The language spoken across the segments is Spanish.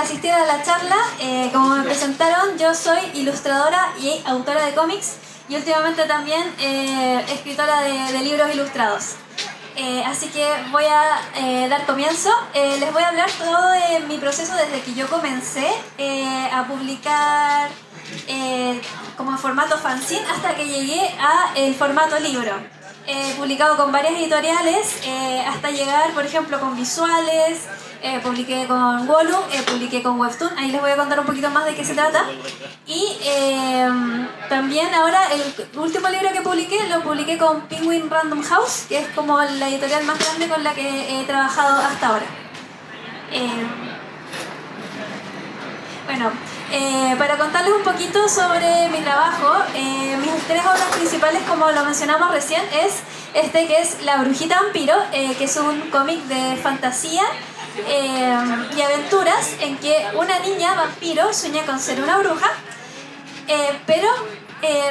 asistir a la charla. Como me presentaron, yo soy ilustradora y autora de cómics y últimamente también escritora de libros ilustrados. Así que voy a dar comienzo. Les voy a hablar todo de mi proceso desde que yo comencé a publicar como en formato fanzine hasta que llegué a el formato libro. Publicado con varias editoriales hasta llegar, por ejemplo, con visuales. Publiqué con Wolu, publiqué con Webtoon, ahí les voy a contar un poquito más de qué se trata. Y también ahora el último libro que publiqué lo publiqué con Penguin Random House, que es como la editorial más grande con la que he trabajado hasta ahora. Para contarles un poquito sobre mi trabajo, mis tres obras principales, como lo mencionamos recién, es este que es La Brujita Vampiro, que es un cómic de fantasía y aventuras en que una niña vampiro sueña con ser una bruja, pero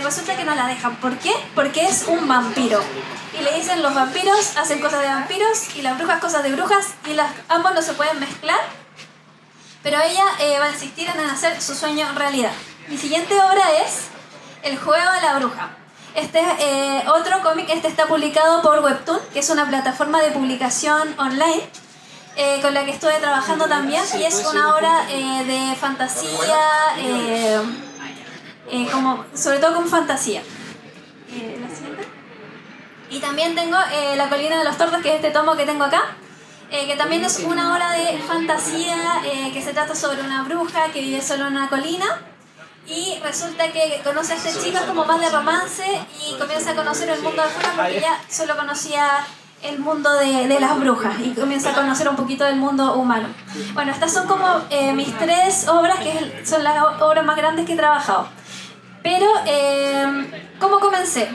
resulta que no la dejan. ¿Por qué? Porque es un vampiro. Y le dicen los vampiros hacen cosas de vampiros y las brujas cosas de brujas y ambos no se pueden mezclar. Pero ella va a insistir en hacer su sueño realidad. Mi siguiente obra es El Juego de la Bruja. Este es otro cómic, este está publicado por Webtoon, que es una plataforma de publicación online con la que estuve trabajando también, y es una obra de fantasía, sobre todo con fantasía. ¿La siguiente? Y también tengo La Colina de los Tordos, que es este tomo que tengo acá, que también es una obra de fantasía que se trata sobre una bruja que vive solo en una colina y resulta que conoce a este chico como más de romance y comienza a conocer el mundo de afuera porque ella solo conocía el mundo de las brujas y comienza a conocer un poquito del mundo humano. Bueno, estas son como mis tres obras, que son las obras más grandes que he trabajado. Pero, ¿cómo comencé?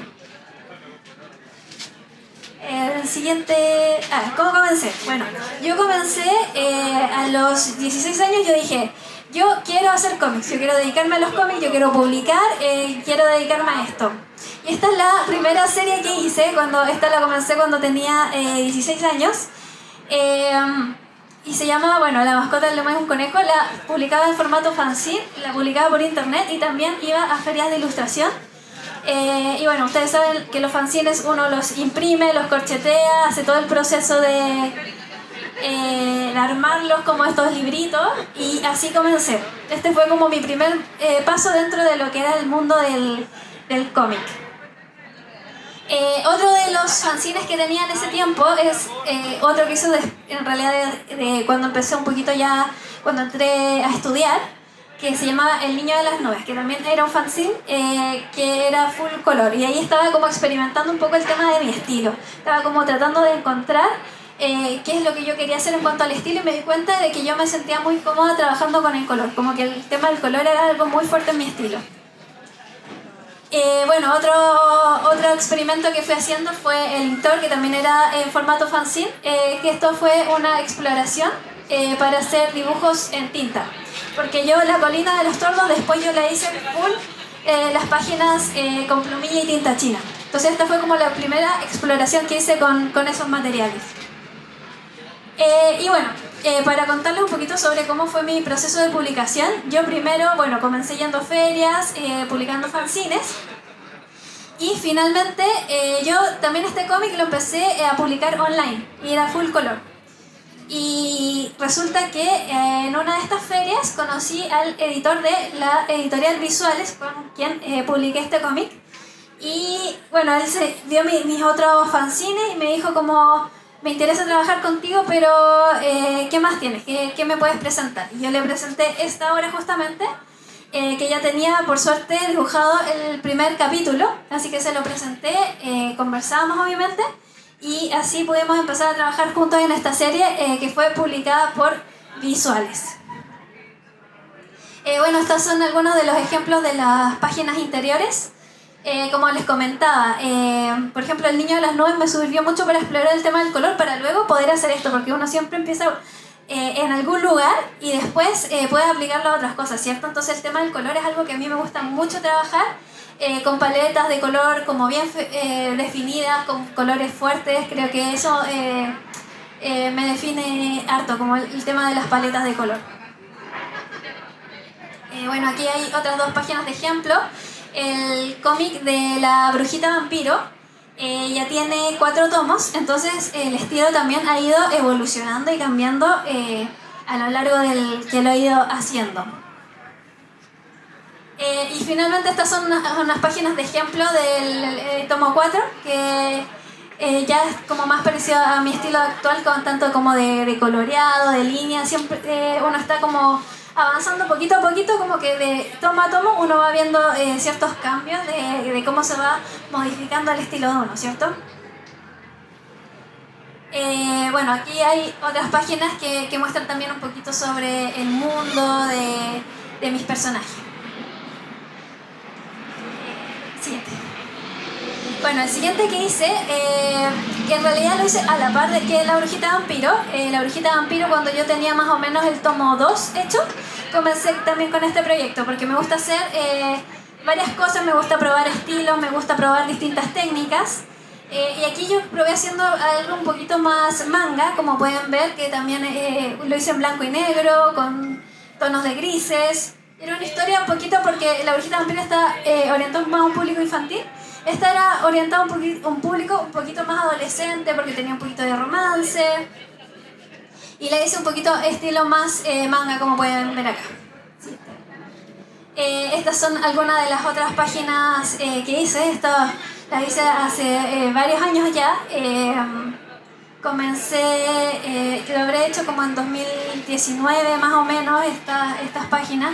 El siguiente... ¿cómo comencé? Bueno, yo comencé a los 16 años, yo dije, yo quiero hacer cómics, yo quiero dedicarme a los cómics, yo quiero publicar, quiero dedicarme a esto. Y esta es la primera serie que hice, esta la comencé cuando tenía 16 años. Y se llama, La mascota del Lema es un conejo. La publicaba en formato fanzine, la publicaba por internet y también iba a ferias de ilustración. Y ustedes saben que los fanzines uno los imprime, los corchetea, hace todo el proceso de armarlos como estos libritos, y así comencé. Este fue como mi primer paso dentro de lo que era el mundo del cómic. Otro de los fanzines que tenía en ese tiempo es otro que hizo en realidad de cuando empecé un poquito ya, cuando entré a estudiar, que se llamaba El Niño de las Nubes, que también era un fanzine que era full color, y ahí estaba como experimentando un poco el tema de mi estilo, estaba como tratando de encontrar qué es lo que yo quería hacer en cuanto al estilo, y me di cuenta de que yo me sentía muy cómoda trabajando con el color, como que el tema del color era algo muy fuerte en mi estilo. Otro experimento que fui haciendo fue el Inktober, que también era en formato fanzine, que esto fue una exploración para hacer dibujos en tinta. Porque yo La Colina de los Tordos después yo la hice full las páginas con plumilla y tinta china. Entonces esta fue como la primera exploración que hice con esos materiales. Para contarles un poquito sobre cómo fue mi proceso de publicación, yo primero, comencé yendo a ferias, publicando fanzines, y finalmente yo también este cómic lo empecé a publicar online, y era full color. Y resulta que en una de estas ferias conocí al editor de la editorial Visuales, con quien publiqué este cómic, y él vio mis otros fanzines y me dijo como: me interesa trabajar contigo, pero ¿qué más tienes? ¿Qué me puedes presentar? Y yo le presenté esta obra justamente, que ya tenía por suerte dibujado el primer capítulo, así que se lo presenté, conversábamos obviamente, y así pudimos empezar a trabajar juntos en esta serie que fue publicada por Visuales. Estos son algunos de los ejemplos de las páginas interiores. Como les comentaba, por ejemplo, El Niño de las Nubes me sirvió mucho para explorar el tema del color, para luego poder hacer esto, porque uno siempre empieza en algún lugar y después puede aplicarlo a otras cosas, ¿cierto? Entonces el tema del color es algo que a mí me gusta mucho trabajar, con paletas de color como bien definidas, con colores fuertes. Creo que eso me define harto, como el tema de las paletas de color. Bueno, aquí hay otras 2 páginas de ejemplo. El cómic de la brujita vampiro ya tiene 4 tomos, entonces el estilo también ha ido evolucionando y cambiando a lo largo del que lo he ido haciendo. Y finalmente estas son unas páginas de ejemplo del tomo 4, que ya es como más parecido a mi estilo actual, con tanto como de coloreado, de línea, siempre uno está como avanzando poquito a poquito, como que de tomo a tomo uno va viendo ciertos cambios de cómo se va modificando el estilo de uno, ¿cierto? Bueno, aquí hay otras páginas que muestran también un poquito sobre el mundo de mis personajes. Siguiente. Bueno, el siguiente que hice, que en realidad lo hice a la par de que La Brujita Vampiro. La Brujita Vampiro, cuando yo tenía más o menos el tomo 2 hecho, comencé también con este proyecto, porque me gusta hacer varias cosas, me gusta probar estilos, me gusta probar distintas técnicas. Y aquí yo probé haciendo algo un poquito más manga, como pueden ver, que también lo hice en blanco y negro, con tonos de grises. Era una historia un poquito, porque La Brujita Vampiro está orientada más a un público infantil. Esta era orientada a un público un poquito más adolescente, porque tenía un poquito de romance. Y la hice un poquito estilo más manga, como pueden ver acá. Estas son algunas de las otras páginas que hice. Estas las hice hace varios años ya. Comencé, lo habré hecho como en 2019 más o menos, estas páginas.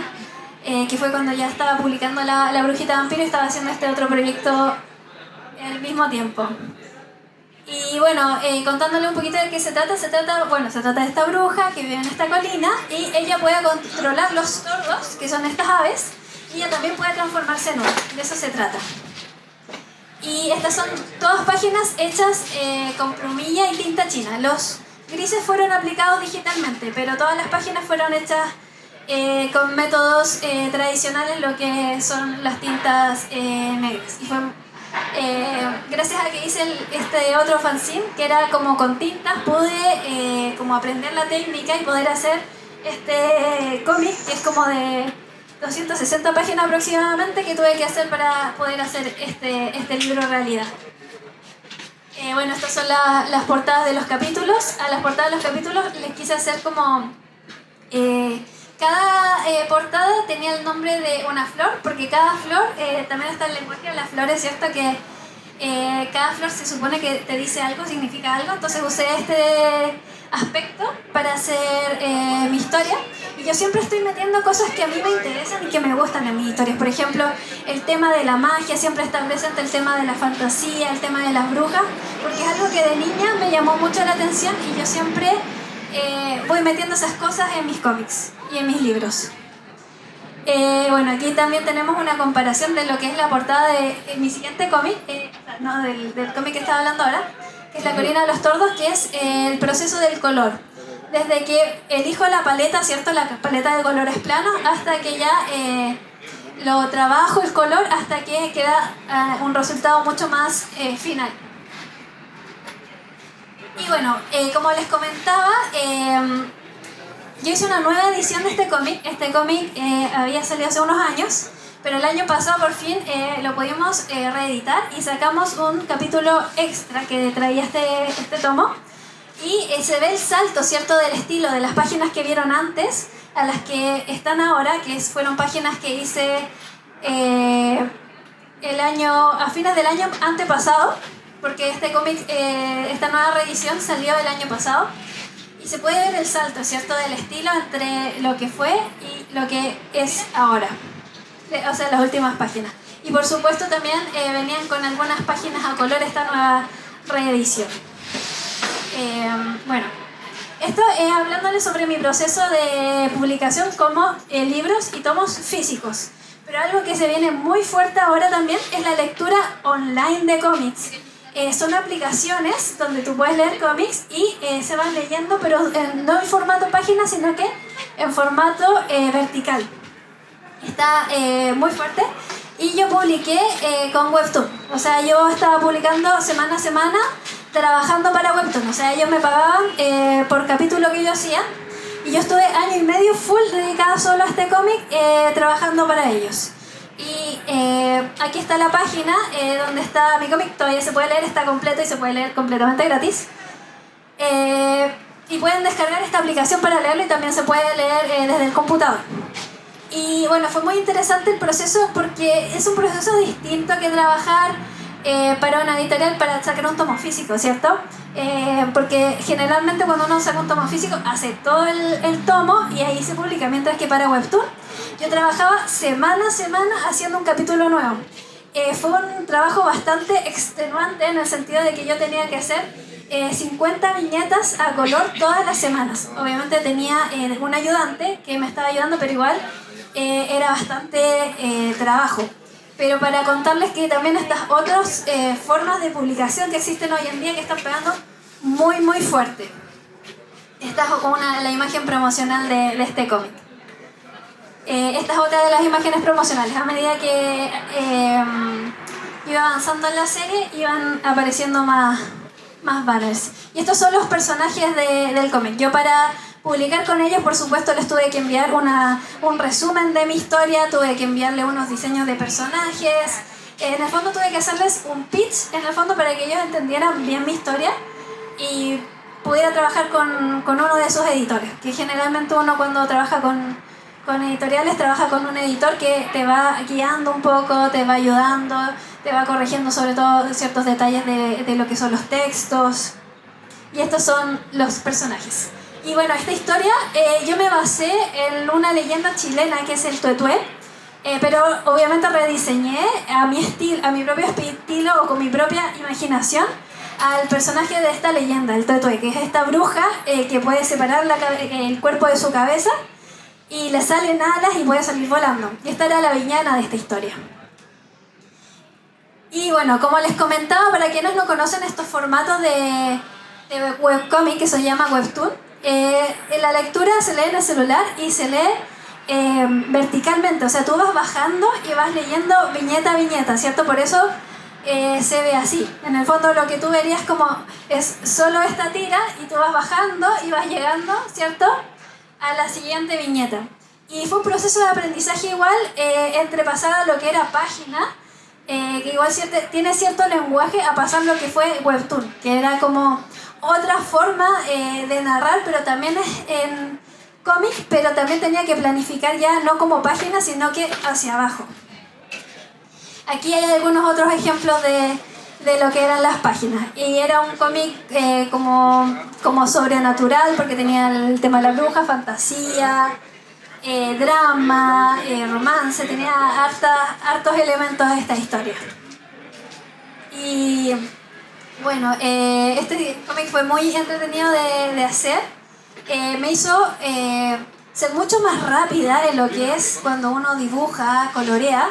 Que fue cuando ya estaba publicando la Brujita Vampiro y estaba haciendo este otro proyecto al mismo tiempo. Y bueno, contándole un poquito de qué se trata de esta bruja que vive en esta colina y ella puede controlar los tordos, que son estas aves, y ella también puede transformarse en uno. De eso se trata. Y estas son todas páginas hechas con plumilla y tinta china. Los grises fueron aplicados digitalmente, pero todas las páginas fueron hechas con métodos tradicionales, lo que son las tintas negras. Y fue gracias a que hice este otro fanzine, que era como con tintas, pude como aprender la técnica y poder hacer este cómic, que es como de 260 páginas aproximadamente, que tuve que hacer para poder hacer este libro realidad. Bueno, estas son las portadas de los capítulos. A las portadas de los capítulos les quise hacer como... cada portada tenía el nombre de una flor, porque cada flor, también está el lenguaje de las flores, ¿cierto? Que cada flor se supone que te dice algo, significa algo. Entonces usé este aspecto para hacer mi historia. Y yo siempre estoy metiendo cosas que a mí me interesan y que me gustan en mis historias. Por ejemplo, el tema de la magia siempre está presente, el tema de la fantasía, el tema de las brujas, porque es algo que de niña me llamó mucho la atención y yo siempre voy metiendo esas cosas en mis cómics y en mis libros. Bueno, aquí también tenemos una comparación de lo que es la portada de mi siguiente cómic, del cómic que estaba hablando ahora, que es La Colina de los Tordos, que es el proceso del color. Desde que elijo la paleta, ¿cierto? La paleta de colores planos, hasta que ya lo trabajo el color, hasta que queda un resultado mucho más final. Y bueno, como les comentaba, yo hice una nueva edición de este cómic. Este cómic había salido hace unos años, pero el año pasado por fin lo pudimos reeditar y sacamos un capítulo extra que traía este tomo. Y se ve el salto, ¿cierto?, del estilo de las páginas que vieron antes a las que están ahora, que fueron páginas que hice a fines del año antepasado, porque este cómic, esta nueva reedición salió el año pasado. Y se puede ver el salto, ¿cierto?, del estilo entre lo que fue y lo que es ahora. O sea, las últimas páginas. Y por supuesto también venían con algunas páginas a color esta nueva reedición. Bueno, esto es hablándoles sobre mi proceso de publicación como libros y tomos físicos. Pero algo que se viene muy fuerte ahora también es la lectura online de cómics. Son aplicaciones donde tú puedes leer cómics y se van leyendo, pero no en formato página, sino que en formato vertical. Está muy fuerte. Y yo publiqué con Webtoon. O sea, yo estaba publicando semana a semana, trabajando para Webtoon. O sea, ellos me pagaban por capítulo que yo hacía. Y yo estuve año y medio full dedicada solo a este cómic, trabajando para ellos. Y aquí está la página donde está mi cómic, todavía se puede leer, está completo y se puede leer completamente gratis. Y pueden descargar esta aplicación para leerlo y también se puede leer desde el computador. Y bueno, fue muy interesante el proceso porque es un proceso distinto que trabajar para una editorial para sacar un tomo físico, ¿cierto? Porque generalmente cuando uno saca un tomo físico hace todo el tomo y ahí se publica, mientras que para Webtoon yo trabajaba semana a semana haciendo un capítulo nuevo. Fue un trabajo bastante extenuante en el sentido de que yo tenía que hacer 50 viñetas a color todas las semanas. Obviamente tenía un ayudante que me estaba ayudando, pero igual era bastante trabajo. Pero para contarles que también estas otras formas de publicación que existen hoy en día que están pegando muy muy fuerte. Esta es como la imagen promocional de este cómic. Esta es otra de las imágenes promocionales. A medida que iba avanzando en la serie, iban apareciendo más banners. Y estos son los personajes del cómic. Yo para publicar con ellos, por supuesto, les tuve que enviar un resumen de mi historia, tuve que enviarle unos diseños de personajes. En el fondo tuve que hacerles un pitch, en el fondo, para que ellos entendieran bien mi historia y pudiera trabajar con uno de sus editores. Que generalmente uno cuando trabaja con editoriales trabaja con un editor que te va guiando un poco, te va ayudando, te va corrigiendo sobre todo ciertos detalles de lo que son los textos. Y estos son los personajes. Y bueno, esta historia yo me basé en una leyenda chilena que es el tuetué, pero obviamente rediseñé a mi estilo, a mi propio estilo o con mi propia imaginación al personaje de esta leyenda, el tuetué, que es esta bruja que puede separar el cuerpo de su cabeza y le salen alas y puede salir volando. Y esta era la villana de esta historia. Y bueno, como les comentaba, para quienes no conocen estos formatos de webcomic que se llama Webtoon, la lectura se lee en el celular y se lee verticalmente, o sea, tú vas bajando y vas leyendo viñeta a viñeta, ¿cierto? Por eso se ve así. En el fondo lo que tú verías como es solo esta tira y tú vas bajando y vas llegando, ¿cierto?, a la siguiente viñeta. Y fue un proceso de aprendizaje igual entre pasar a lo que era página, que igual tiene cierto lenguaje, a pasar lo que fue Webtoon, que era como otra forma de narrar, pero también es en cómic, pero también tenía que planificar ya no como página, sino que hacia abajo. Aquí hay algunos otros ejemplos de lo que eran las páginas. Y era un cómic como sobrenatural, porque tenía el tema de la bruja, fantasía, drama, romance, tenía hartos elementos de esta historia. Y bueno, este cómic fue muy entretenido de hacer. Me hizo ser mucho más rápida en lo que es cuando uno dibuja, colorea,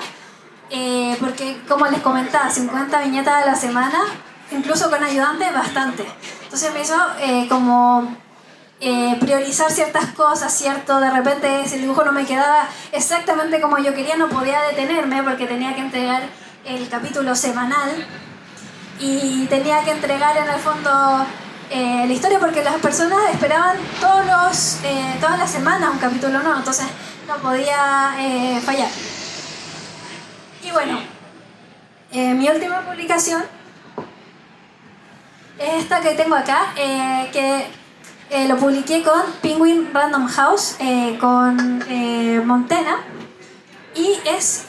porque como les comentaba, 50 viñetas a la semana, incluso con ayudante, bastante. Entonces me hizo priorizar ciertas cosas, ¿cierto? De repente si el dibujo no me quedaba exactamente como yo quería, no podía detenerme porque tenía que entregar el capítulo semanal y tenía que entregar en el fondo la historia, porque las personas esperaban todas las semanas un capítulo nuevo, entonces no podía fallar. Y bueno, mi última publicación es esta que tengo acá, que lo publiqué con Penguin Random House, con Montena, y es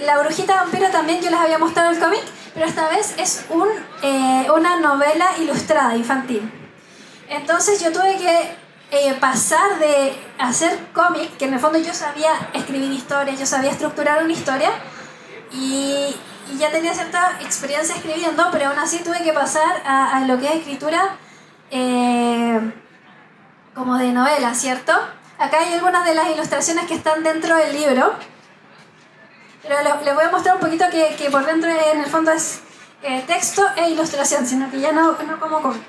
La Brujita Vampiro. También yo les había mostrado el cómic, pero esta vez es una novela ilustrada infantil. Entonces yo tuve que pasar de hacer cómic, que en el fondo yo sabía escribir historias, yo sabía estructurar una historia, y ya tenía cierta experiencia escribiendo, pero aún así tuve que pasar a lo que es escritura como de novela, ¿cierto? Acá hay algunas de las ilustraciones que están dentro del libro, pero les voy a mostrar un poquito que por dentro en el fondo es texto e ilustración, sino que ya no como cómic.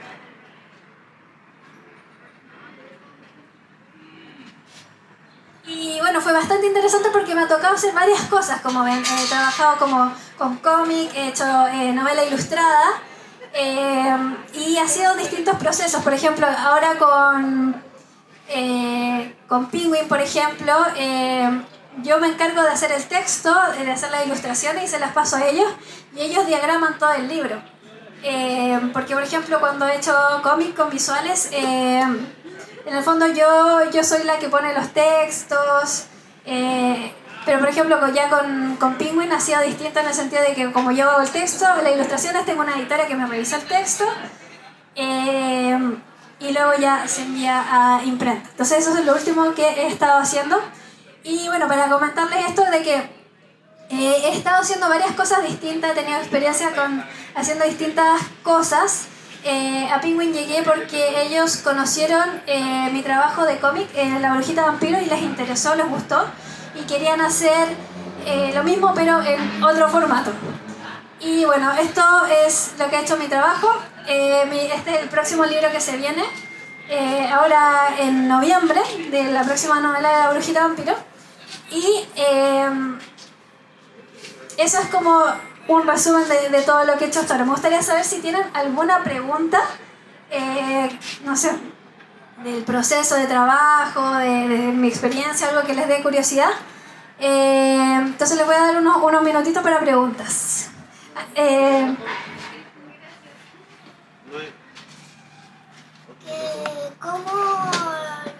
Y bueno, fue bastante interesante porque me ha tocado hacer varias cosas, como ven. He trabajado con cómic, he hecho novela ilustrada, y ha sido distintos procesos. Por ejemplo, ahora con Con Penguin, por ejemplo, yo me encargo de hacer el texto, de hacer las ilustraciones y se las paso a ellos y ellos diagraman todo el libro. Porque, por ejemplo, cuando he hecho cómics con visuales, en el fondo yo soy la que pone los textos, pero por ejemplo ya con Penguin ha sido distinto en el sentido de que como yo hago el texto, las ilustraciones, tengo una editora que me revisa el texto y luego ya se envía a imprenta. Entonces eso es lo último que he estado haciendo. Y bueno, para comentarles esto de que he estado haciendo varias cosas distintas, he tenido experiencia haciendo distintas cosas. A Penguin llegué porque ellos conocieron mi trabajo de cómic, La Brujita Vampiro, y les interesó, les gustó y querían hacer lo mismo pero en otro formato. Y bueno, esto es lo que ha hecho mi trabajo. Este es el próximo libro que se viene ahora en noviembre, de la próxima novela de La Brujita Vampiro. Y eso es como un resumen de todo lo que he hecho hasta ahora. Me gustaría saber si tienen alguna pregunta, no sé, del proceso de trabajo, de mi experiencia, algo que les dé curiosidad. Entonces les voy a dar unos minutitos para preguntas. ¿Cómo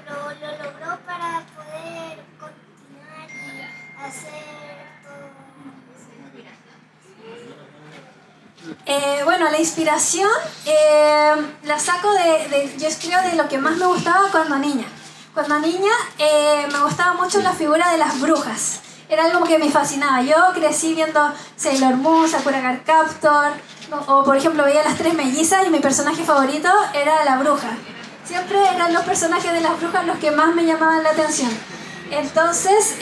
lo logró para poder continuar y hacer todo eso? Bueno, la inspiración la saco yo creo de lo que más me gustaba cuando niña. Cuando niña me gustaba mucho la figura de las brujas. Era algo que me fascinaba. Yo crecí viendo Sailor Moon, Sakura Card Captor, o por ejemplo veía Las Tres Mellizas y mi personaje favorito era la bruja. Siempre eran los personajes de las brujas los que más me llamaban la atención. Entonces,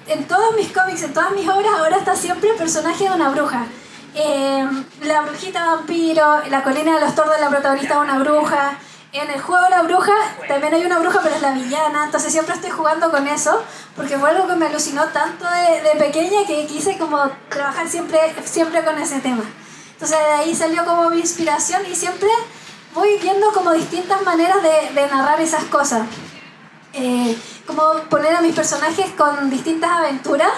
en todos mis cómics, en todas mis obras, ahora está siempre el personaje de una bruja. La Brujita Vampiro, La Colina de los Tordos, la protagonista es una bruja. En el juego La Bruja también hay una bruja, pero es la villana. Entonces siempre estoy jugando con eso, porque fue algo que me alucinó tanto de pequeña que quise como trabajar siempre con ese tema. Entonces de ahí salió como mi inspiración y siempre voy viendo como distintas maneras de narrar esas cosas. Como poner a mis personajes con distintas aventuras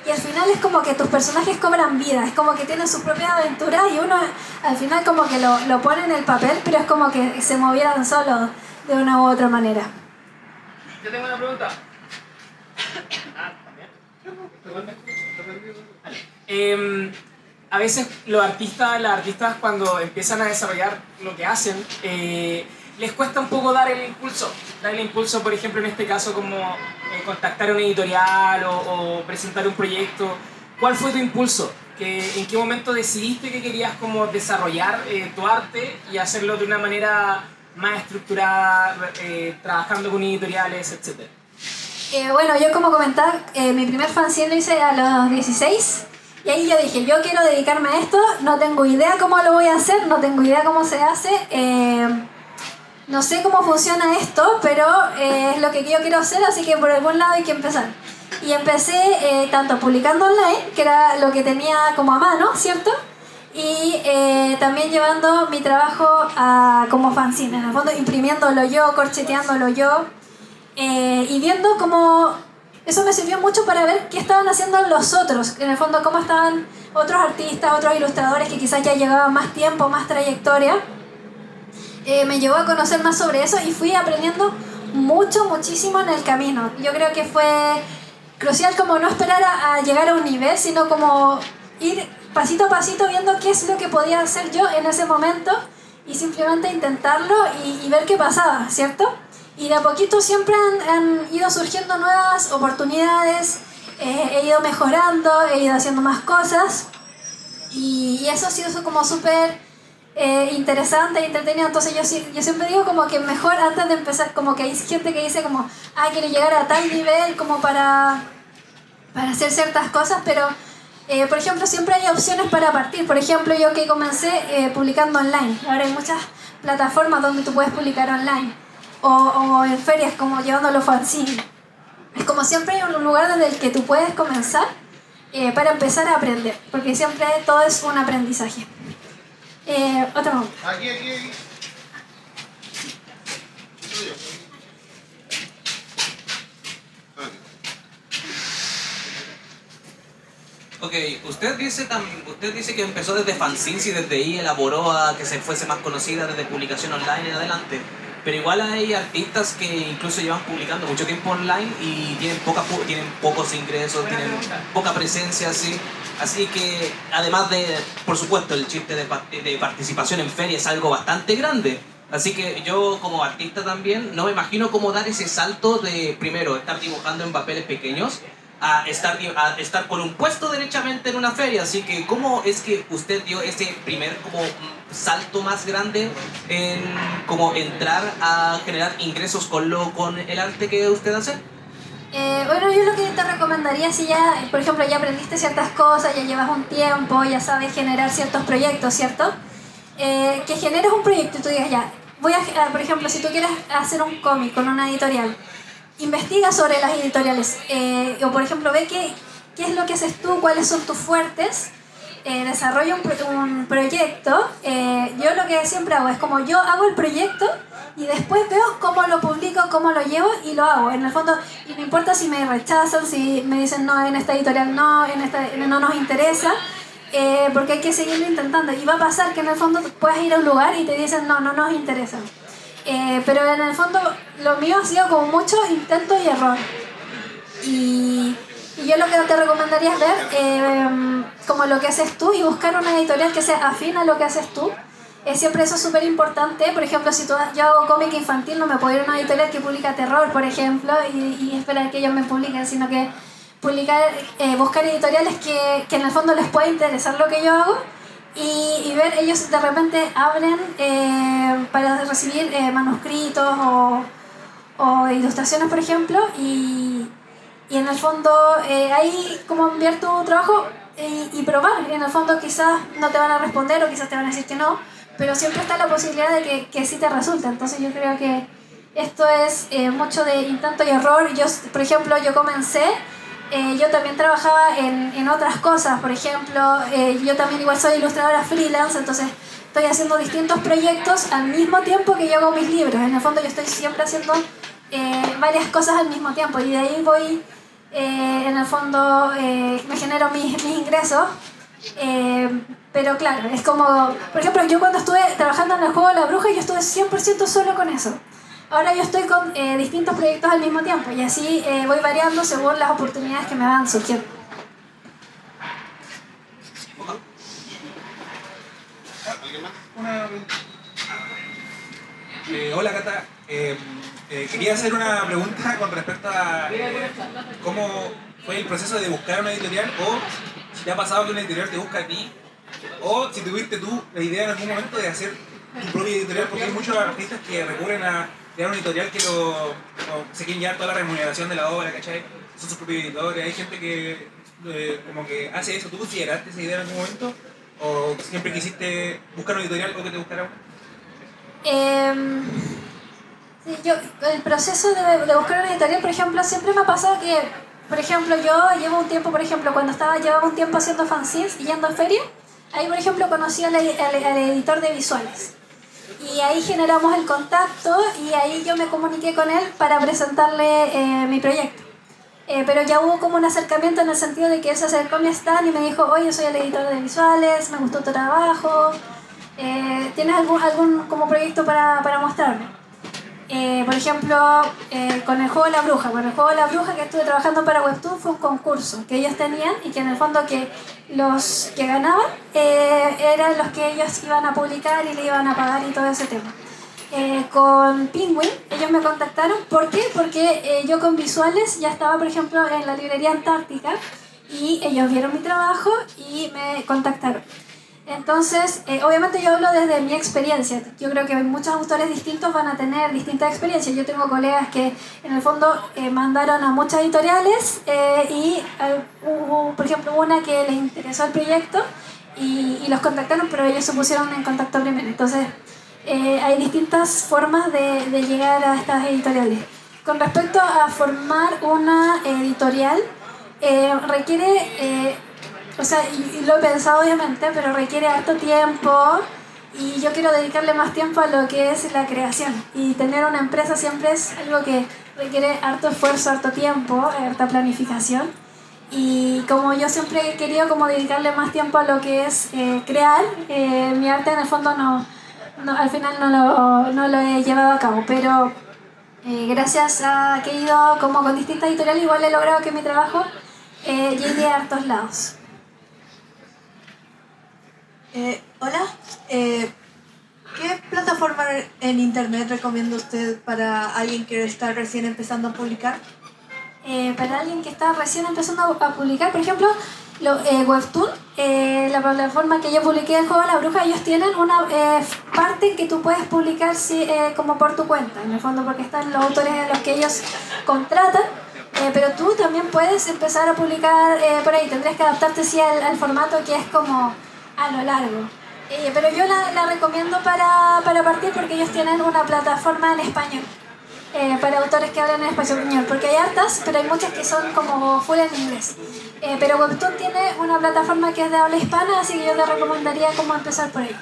y al final es como que tus personajes cobran vida, es como que tienen sus propias aventuras y uno al final como que lo pone en el papel, pero es como que se movieran solos de una u otra manera. Yo tengo una pregunta. A veces las artistas cuando empiezan a desarrollar lo que hacen, les cuesta un poco dar el impulso. Dar el impulso, por ejemplo, en este caso, como contactar a una editorial o presentar un proyecto. ¿Cuál fue tu impulso? ¿En qué momento decidiste que querías como desarrollar tu arte y hacerlo de una manera más estructurada, trabajando con editoriales, etcétera? Bueno, yo como comentaba, mi primer fanzine lo hice a los 16 y ahí yo dije, yo quiero dedicarme a esto, no tengo idea cómo lo voy a hacer, no tengo idea cómo se hace, no sé cómo funciona esto, pero es lo que yo quiero hacer, así que por algún lado hay que empezar. Y empecé tanto publicando online, que era lo que tenía como a mano, ¿cierto? Y también llevando mi trabajo como fanzine, en el fondo imprimiéndolo yo, corcheteándolo yo, y viendo cómo eso me sirvió mucho para ver qué estaban haciendo los otros, en el fondo cómo estaban otros artistas, otros ilustradores que quizás ya llevaban más tiempo, más trayectoria. Me llevó a conocer más sobre eso y fui aprendiendo muchísimo en el camino. Yo creo que fue crucial como no esperar a llegar a un nivel, sino como ir pasito a pasito viendo qué es lo que podía hacer yo en ese momento y simplemente intentarlo y ver qué pasaba, ¿cierto? Y de a poquito siempre han ido surgiendo nuevas oportunidades, he ido mejorando, he ido haciendo más cosas y eso ha sido como súper interesante y entretenido. Entonces yo siempre digo como que mejor antes de empezar, como que hay gente que dice como quiero llegar a tal nivel como para hacer ciertas cosas, pero por ejemplo siempre hay opciones para partir. Por ejemplo yo que comencé publicando online, ahora hay muchas plataformas donde tú puedes publicar online o en ferias como llevando los fanzines. Es como siempre hay un lugar desde el que tú puedes comenzar para empezar a aprender, porque siempre todo es un aprendizaje. Otra pregunta. Aquí. Ok, usted dice que empezó desde fanzines y desde ahí elaboró a que se fuese más conocida desde publicación online en adelante. Pero igual hay artistas que incluso llevan publicando mucho tiempo online y tienen pocos ingresos, tienen poca presencia, así. Así que, además de, por supuesto, el chiste de participación en feria es algo bastante grande. Así que yo, como artista también, no me imagino cómo dar ese salto de, primero, estar dibujando en papeles pequeños a estar con un puesto derechamente en una feria. Así que, ¿cómo es que usted dio ese primer como salto más grande en como entrar a generar ingresos con el arte que usted hace? Bueno, yo lo que te recomendaría, si ya, por ejemplo, ya aprendiste ciertas cosas, ya llevas un tiempo, ya sabes generar ciertos proyectos, ¿cierto? Que generes un proyecto y tú digas, ya, por ejemplo, si tú quieres hacer un cómic con una editorial, investiga sobre las editoriales, o por ejemplo, ve qué es lo que haces tú, cuáles son tus fuertes, desarrolla un proyecto. Yo lo que siempre hago es como yo hago el proyecto y después veo cómo lo publico, cómo lo llevo y lo hago. En el fondo, y no importa si me rechazan, si me dicen no, en esta editorial no, no nos interesa, porque hay que seguirlo intentando. Y va a pasar que en el fondo puedas ir a un lugar y te dicen no nos interesa. Pero en el fondo lo mío ha sido como mucho intento y error. Y yo lo que te recomendaría es ver como lo que haces tú y buscar una editorial que sea afín a lo que haces tú. Siempre eso es súper importante. Por ejemplo, si yo hago cómic infantil, no me puedo ir a una editorial que publica terror, por ejemplo, y esperar que ellos me publiquen, sino que buscar editoriales que en el fondo les pueda interesar lo que yo hago y ver, ellos de repente abren para recibir manuscritos o ilustraciones, por ejemplo, y en el fondo ahí como enviar tu trabajo y probar. En el fondo quizás no te van a responder o quizás te van a decir que no, pero siempre está la posibilidad de que sí te resulte. Entonces yo creo que esto es mucho de intento y error. Yo, por ejemplo, yo comencé, yo también trabajaba en otras cosas. Por ejemplo, yo también igual soy ilustradora freelance, entonces estoy haciendo distintos proyectos al mismo tiempo que yo hago mis libros. En el fondo yo estoy siempre haciendo varias cosas al mismo tiempo y de ahí voy, en el fondo me genero mis ingresos. Pero claro, es como, por ejemplo, yo cuando estuve trabajando en el juego de la bruja, yo estuve 100% solo con eso. Ahora yo estoy con distintos proyectos al mismo tiempo y así voy variando según las oportunidades que me van surgiendo. ¿Alguien más? Hola Cata, quería hacer una pregunta con respecto a cómo fue el proceso de buscar una editorial, o si te ha pasado que una editorial te busca a ti, o si tuviste tú la idea en algún momento de hacer tu propia editorial, porque hay muchos artistas que recurren a crear una editorial que se quieren llevar toda la remuneración de la obra, ¿cachai? Son sus propios editores, hay gente que como que hace eso. ¿Tú consideraste esa idea en algún momento? ¿O siempre quisiste buscar una editorial o que te buscara una? Sí, el proceso de buscar una editorial, por ejemplo, siempre me ha pasado que, por ejemplo, yo llevo un tiempo, por ejemplo, cuando llevaba un tiempo haciendo fanzines y yendo a feria, ahí, por ejemplo, conocí al editor de visuales. Y ahí generamos el contacto y ahí yo me comuniqué con él para presentarle mi proyecto. Pero ya hubo como un acercamiento en el sentido de que él se acercó a mi stand y me dijo, oye, soy el editor de visuales, me gustó tu trabajo, ¿tienes algún como proyecto para mostrarme? Por ejemplo, con el juego de la bruja. Con el juego de la bruja que estuve trabajando para Webtoon fue un concurso que ellos tenían y que en el fondo que los que ganaban eran los que ellos iban a publicar y le iban a pagar y todo ese tema. Con Penguin ellos me contactaron. ¿Por qué? Porque yo con visuales ya estaba, por ejemplo, en la librería Antártica y ellos vieron mi trabajo y me contactaron. Entonces, obviamente yo hablo desde mi experiencia. Yo creo que muchos autores distintos van a tener distintas experiencias. Yo tengo colegas que en el fondo mandaron a muchas editoriales y hubo, por ejemplo, una que les interesó el proyecto y los contactaron, pero ellos se pusieron en contacto primero. Entonces, hay distintas formas de llegar a estas editoriales. Con respecto a formar una editorial, requiere... o sea, y lo he pensado obviamente, pero requiere harto tiempo y yo quiero dedicarle más tiempo a lo que es la creación. Y tener una empresa siempre es algo que requiere harto esfuerzo, harto tiempo, harta planificación. Y como yo siempre he querido como dedicarle más tiempo a lo que es crear, mi arte en el fondo al final no lo he llevado a cabo, pero gracias a que he ido como con distintas editoriales igual he logrado que mi trabajo llegue a hartos lados. Hola, ¿qué plataforma en internet recomienda usted para alguien que está recién empezando a publicar? Para alguien que está recién empezando a publicar, por ejemplo, Webtoon, la plataforma que yo publiqué el juego de la bruja, ellos tienen una parte que tú puedes publicar como por tu cuenta, en el fondo porque están los autores a los que ellos contratan, pero tú también puedes empezar a publicar por ahí, tendrías que adaptarte sí al formato que es como a lo largo. Pero yo la recomiendo para partir porque ellos tienen una plataforma en español. Para autores que hablan en español, porque hay hartas, pero hay muchas que son como full en inglés. Pero Webtoon tiene una plataforma que es de habla hispana, así que yo te recomendaría como empezar por ahí.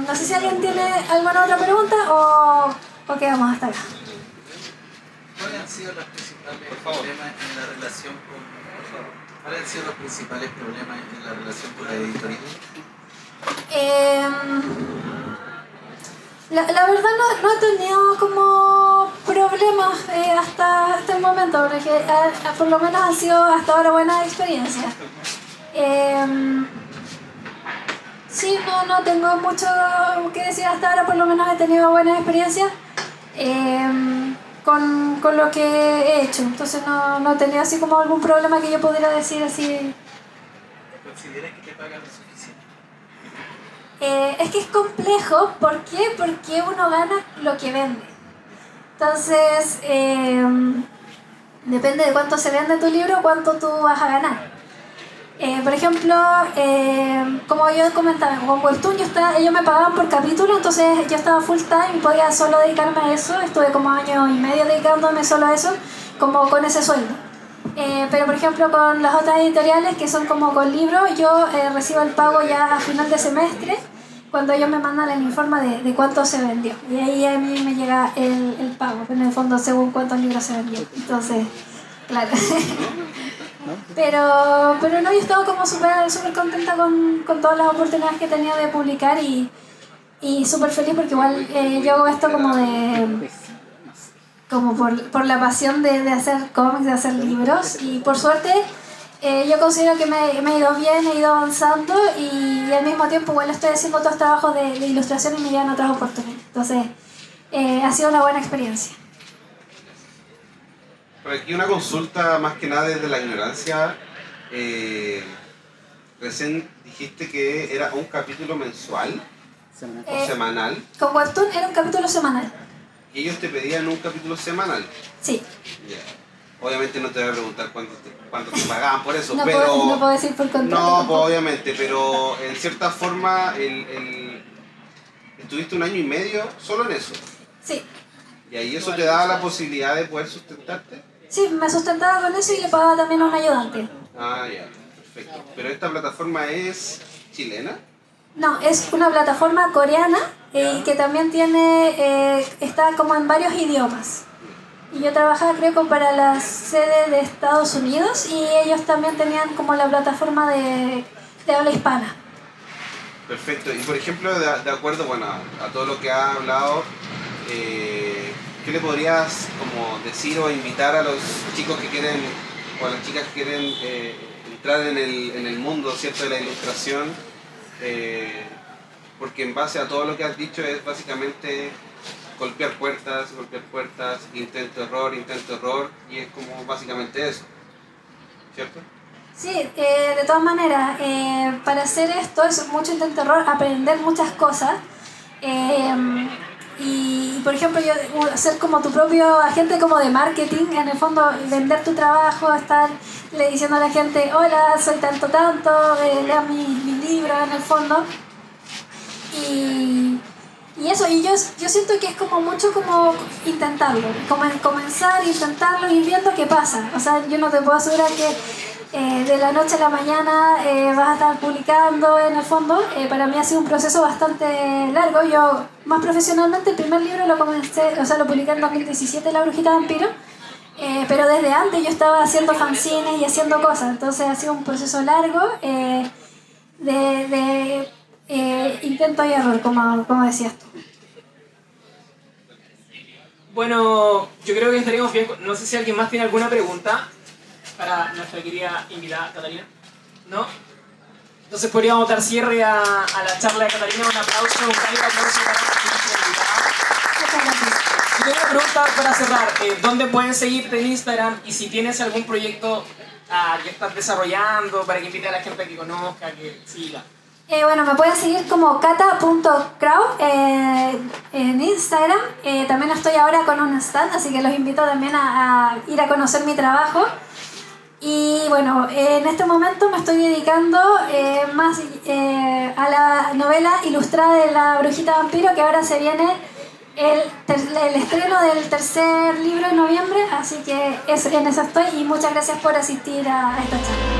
No sé si alguien tiene alguna otra pregunta o quedamos hasta acá. ¿Cuáles han sido los principales problemas en la relación ¿Cuáles han sido los principales problemas en la relación con la editorial? La verdad no he tenido como problemas hasta el momento, porque por lo menos han sido hasta ahora buenas experiencias. Sí, no tengo mucho que decir hasta ahora, por lo menos he tenido buenas experiencias con lo que he hecho, entonces no he tenido así como algún problema que yo pudiera decir así. ¿Consideras que te pagan lo suficiente? Es que es complejo, ¿por qué? Porque uno gana lo que vende. Entonces, depende de cuánto se vende tu libro, cuánto tú vas a ganar. Por ejemplo, como yo comentaba, con Webtoon ellos me pagaban por capítulo, entonces yo estaba full time y podía solo dedicarme a eso. Estuve como año y medio dedicándome solo a eso, como con ese sueldo. Pero por ejemplo con las otras editoriales que son como con libros, yo recibo el pago ya a final de semestre cuando ellos me mandan el informe de cuánto se vendió, y ahí a mí me llega el pago en el fondo según cuántos libros se vendió, entonces claro. pero no, yo estaba como súper contenta con todas las oportunidades que he tenido de publicar y súper feliz porque igual yo hago esto como por la pasión de hacer cómics, de hacer libros, y por suerte yo considero que me he ido bien, he ido avanzando y al mismo tiempo igual estoy haciendo otros trabajos de ilustración y me llegan otras oportunidades, entonces ha sido una buena experiencia. Por aquí una consulta más que nada desde la ignorancia. Recién dijiste que era un capítulo mensual o semanal. Con Webtoon era un capítulo semanal. Y ellos te pedían un capítulo semanal. Sí. Yeah. Obviamente no te voy a preguntar cuánto te pagaban por eso, no pero... no puedo decir por contrato. No, pues, obviamente, pero en cierta forma estuviste 1 año y medio solo en eso. Sí. ¿Y ahí eso te daba la posibilidad de poder sustentarte? Sí, me sustentaba con eso y le pagaba también a un ayudante. Ah, ya, perfecto. ¿Pero esta plataforma es chilena? No, es una plataforma coreana que también está como en varios idiomas. Y yo trabajaba creo que para la sede de Estados Unidos y ellos también tenían como la plataforma de habla hispana. Perfecto. Y por ejemplo, de acuerdo a todo lo que ha hablado, ¿qué le podrías como decir o invitar a los chicos que quieren, o a las chicas que quieren entrar en el mundo, ¿cierto?, de la ilustración? Porque en base a todo lo que has dicho es básicamente golpear puertas, intento error, y es como básicamente eso, ¿cierto? Sí, de todas maneras, para hacer esto es mucho intento error, aprender muchas cosas. Y por ejemplo, ser como tu propio agente como de marketing, en el fondo vender tu trabajo, estar diciendo a la gente, hola, soy tanto, lea mi libro en el fondo. Y eso, y yo siento que es como mucho como intentarlo, como comenzar, intentarlo y ir viendo qué pasa. O sea, yo no te puedo asegurar que de la noche a la mañana vas a estar publicando en el fondo. Para mí ha sido un proceso bastante largo. Yo, más profesionalmente, el primer libro lo comencé, o sea, lo publiqué en 2017, La Brujita Vampiro. Pero desde antes yo estaba haciendo fanzines y haciendo cosas, entonces ha sido un proceso largo de intento y error, como decías tú. Bueno, yo creo que estaríamos bien. No sé si alguien más tiene alguna pregunta para nuestra querida invitada Catalina. ¿No? Entonces podríamos dar cierre a la charla de Catalina. Un aplauso, un cálido aplauso para nuestra invitada. Muchas gracias. Yo tengo una pregunta para cerrar. ¿Dónde pueden seguirte en Instagram? Y si tienes algún proyecto que estás desarrollando para que invite a la gente a que conozca, que siga. Bueno, me pueden seguir como kata.crowd en Instagram. También estoy ahora con un stand, así que los invito también a ir a conocer mi trabajo. Y bueno, en este momento me estoy dedicando más a la novela ilustrada de La Brujita Vampiro, que ahora se viene el estreno del tercer libro en noviembre, así que en eso estoy y muchas gracias por asistir a esta charla.